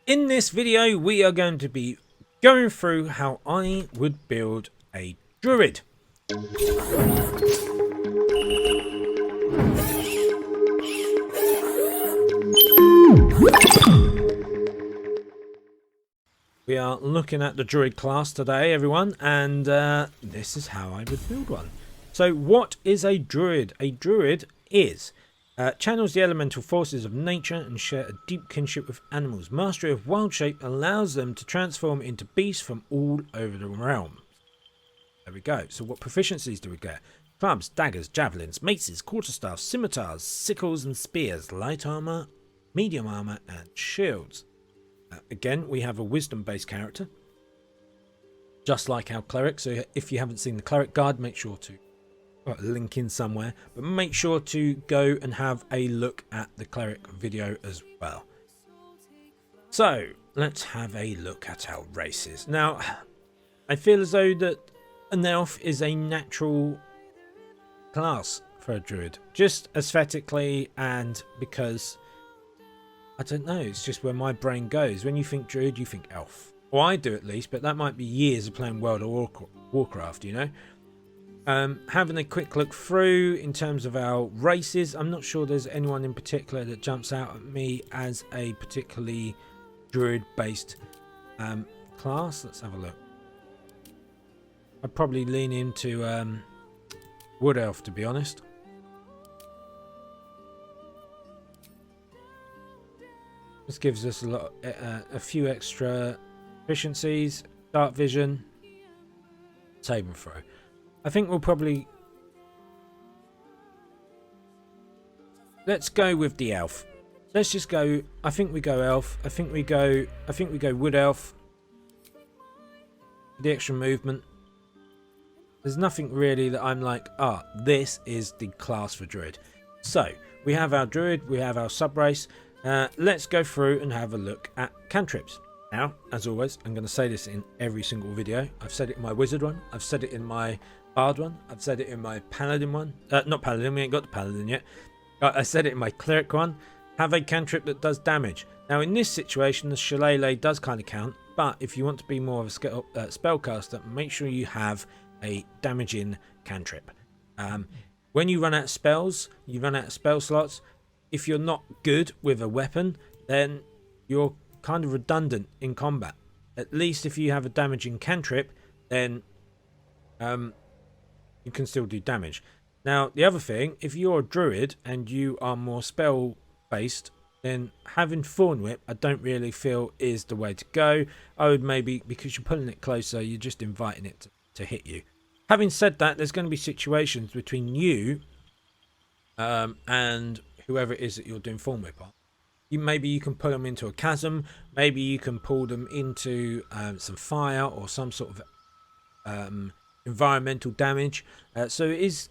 In this video, we are going to be going through how I would build a druid. We are looking at the druid class today, everyone, and this is how I would build one. So what is a druid? A druid is channels the elemental forces of nature and share a deep kinship with animals. Mastery of wild shape allows them to transform into beasts from all over the realm. There we go. So what proficiencies do we get? Clubs, daggers, javelins, maces, quarterstaffs, scimitars, sickles and spears, light armor, medium armor and shields. Again, we have a wisdom based character, just like our cleric. So if you haven't seen the cleric guide, make sure to put a link in somewhere, but make sure to go and have a look at the cleric video as well. So let's have a look at our races. Now, I feel as though that an elf is a natural class for a druid, just aesthetically, and because I don't know, it's just where my brain goes. When you think druid, you think elf. Or I do at least, but that might be years of playing World of Warcraft, you know. Having a quick look through in terms of our races, I'm not sure there's anyone in particular that jumps out at me as a particularly druid based class. Let's have a look. I'd probably lean into wood elf, to be honest. This gives us a few extra efficiencies, dark vision, save and throw. I think we'll probably, let's go with the elf. Let's just go. I think we go elf. I think we go wood elf. The extra movement. There's nothing really that I'm like, this is the class for druid. So we have our druid, we have our sub race. Let's go through and have a look at cantrips. Now, as always, I'm going to say this in every single video. I've said it in my wizard one. I've said it in my bard one. I've said it in my paladin one. Not paladin, we ain't got the paladin yet. I said it in my cleric one. Have a cantrip that does damage. Now, in this situation, the shillelagh does kind of count. But if you want to be more of a spellcaster, make sure you have a damaging cantrip. When you run out of spells, you run out of spell slots. If you're not good with a weapon, then you're kind of redundant in combat. At least if you have a damaging cantrip, then you can still do damage. Now, the other thing, if you're a druid and you are more spell based, then having Thorn Whip I don't really feel is the way to go. I would maybe, because you're pulling it closer, you're just inviting it to hit you. Having said that, there's going to be situations between you and whoever it is that you're doing Thorn Whip on. Maybe you can pull them into a chasm. Maybe you can pull them into some fire or some sort of environmental damage. So it is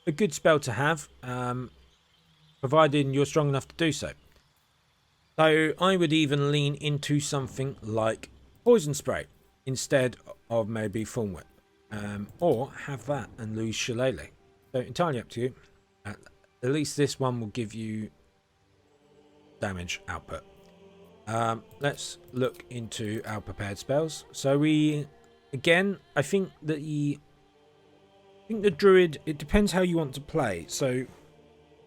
a good spell to have, provided you're strong enough to do so. So I would even lean into something like poison spray instead of maybe Thorn Whip. Or have that and lose shillelagh. So entirely up to you. At least this one will give you damage output. Let's look into our prepared spells. So we, again, I think the druid, it depends how you want to play. So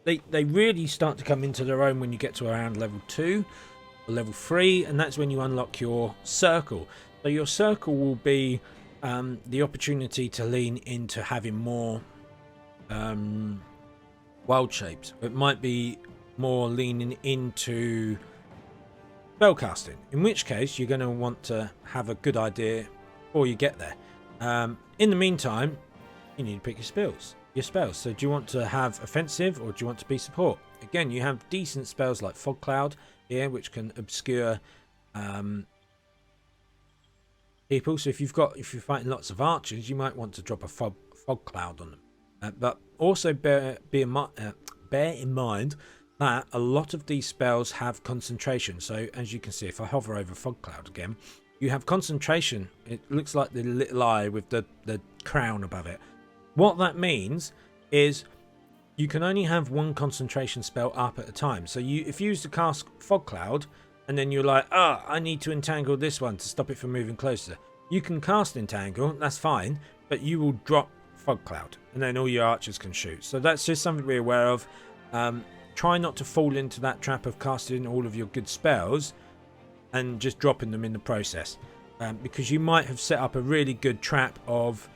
they really start to come into their own when you get to around level 2 or level 3, and that's when you unlock your circle. So your circle will be the opportunity to lean into having more wild shapes. It might be more leaning into spellcasting, in which case you're going to want to have a good idea before you get there. In the meantime, you need to pick your spells. So do you want to have offensive or do you want to be support? Again, you have decent spells like Fog Cloud here, which can obscure people. So if you're fighting lots of archers, you might want to drop a fog cloud on them. But also bear in mind that a lot of these spells have concentration. So as you can see, if I hover over fog cloud again, you have concentration. It looks like the little eye with the crown above it. What that means is you can only have one concentration spell up at a time. So if you use to cast fog cloud, and then you're like, oh, I need to entangle this one to stop it from moving closer. You can cast entangle, that's fine, but you will drop fog cloud, and then all your archers can shoot. So that's just something to be aware of. Try not to fall into that trap of casting all of your good spells and just dropping them in the process, because you might have set up a really good trap of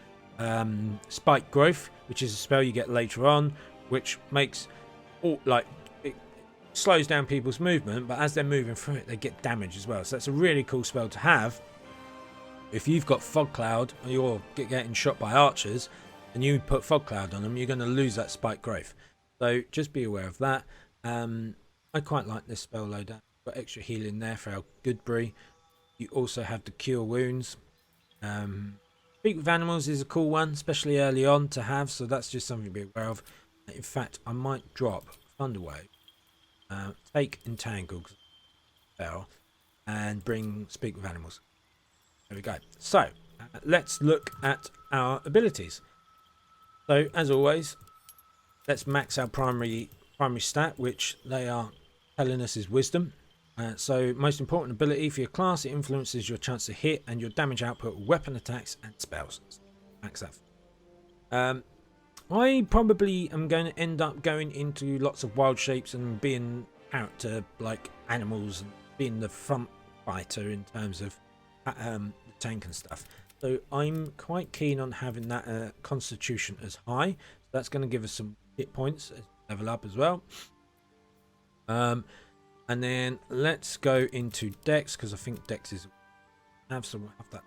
spike growth, which is a spell you get later on, which makes all it slows down people's movement, but as they're moving through it, they get damage as well. So that's a really cool spell to have. If you've got fog cloud, or you're getting shot by archers, and you put fog cloud on them, you're going to lose that spike growth. So just be aware of that. I quite like this spell loader. Got extra healing there for our Goodberry. You also have the cure wounds. Speak with animals is a cool one, especially early on to have, so that's just something to be aware of. In fact, I might drop Thunderwave, take Entangle spell, and bring Speak with Animals. There we go. So let's look at our abilities. So as always, let's max our primary stat, which they are telling us is Wisdom. So most important ability for your class, it influences your chance to hit and your damage output, weapon attacks and spells. Max that. I probably am going to end up going into lots of wild shapes and being character like animals and being the front fighter in terms of the tank and stuff. So I'm quite keen on having that constitution as high. So that's going to give us some hit points as we level up as well. And then let's go into Dex, because I think Dex is so we'll have that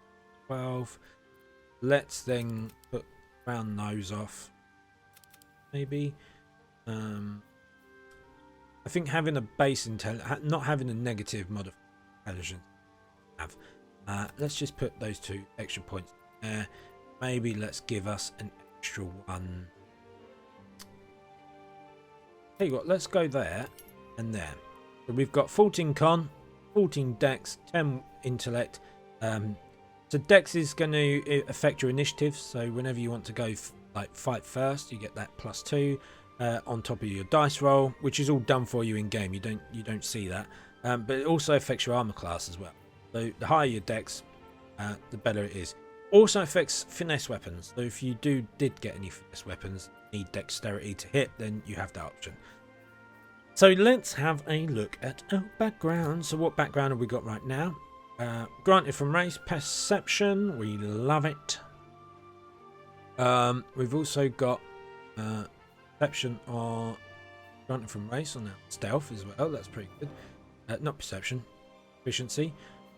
12. Let's then round those off. Maybe. I think having a base intelligence, not having a negative modifier intelligence, let's just put those 2 extra points there. Maybe let's give us an extra 1. Tell you what, let's go there and there. So we've got 14 con, 14 dex, 10 intellect. So dex is going to affect your initiative. So whenever you want to go fight first, you get that +2 on top of your dice roll, which is all done for you in game. You don't see that, but it also affects your armor class as well. So the higher your dex, the better it is. Also affects finesse weapons. So if you did get any finesse weapons, need dexterity to hit, then you have that option. So let's have a look at our background. So what background have we got right now? Granted from race, perception, we love it. We've also got perception or granted from race on our stealth as well. That's pretty good. Not perception, proficiency.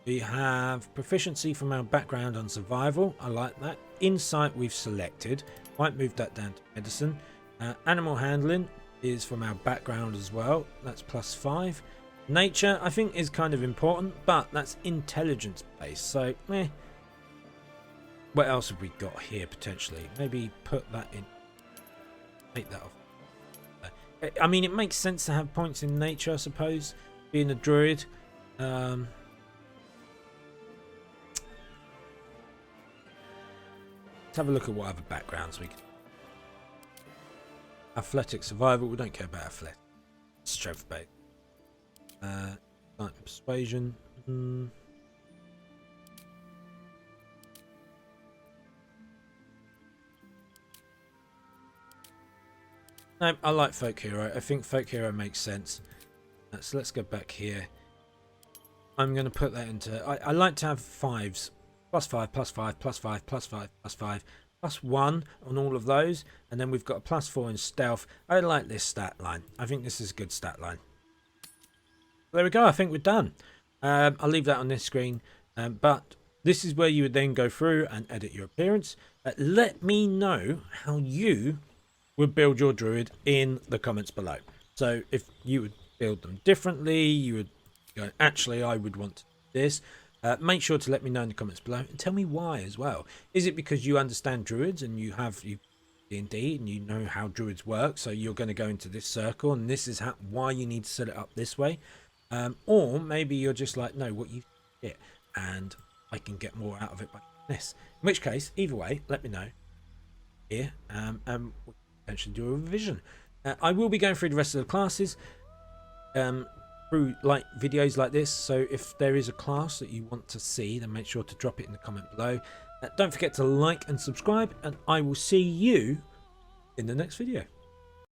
We have proficiency from our background on survival. I like that. Insight we've selected. Might move that down to medicine. Animal handling is from our background as well. That's +5. Nature I think is kind of important, but that's intelligence based. So what else have we got here potentially? Maybe put that in. Take that off. I mean, it makes sense to have points in nature, I suppose, being a druid. Let's have a look at what other backgrounds we can. Athletic survival, we don't care about athletic. Strength based. Persuasion. No, I like folk hero. I think folk hero makes sense. So let's go back here. I'm going to put that into. I like to have 5s. +5, +5, +5, +5, +5. +1 on all of those, and then we've got a +4 in stealth. I like this stat line. I think this is a good stat line. There we go. I think we're done. I'll leave that on this screen, but this is where you would then go through and edit your appearance. Let me know how you would build your druid in the comments below. So if you would build them differently, you would go, actually I would want this. Make sure to let me know in the comments below and tell me why as well. Is it because you understand druids and you D&D and you know how druids work, so you're going to go into this circle and this is why you need to set it up this way? Or maybe you're just like, no, what you get and I can get more out of it by this. In which case, either way, let me know here, and we'll potentially do a revision. I will be going through the rest of the classes. through like videos like this. So if there is a class that you want to see, then make sure to drop it in the comment below. Don't forget to like and subscribe, and I will see you in the next video.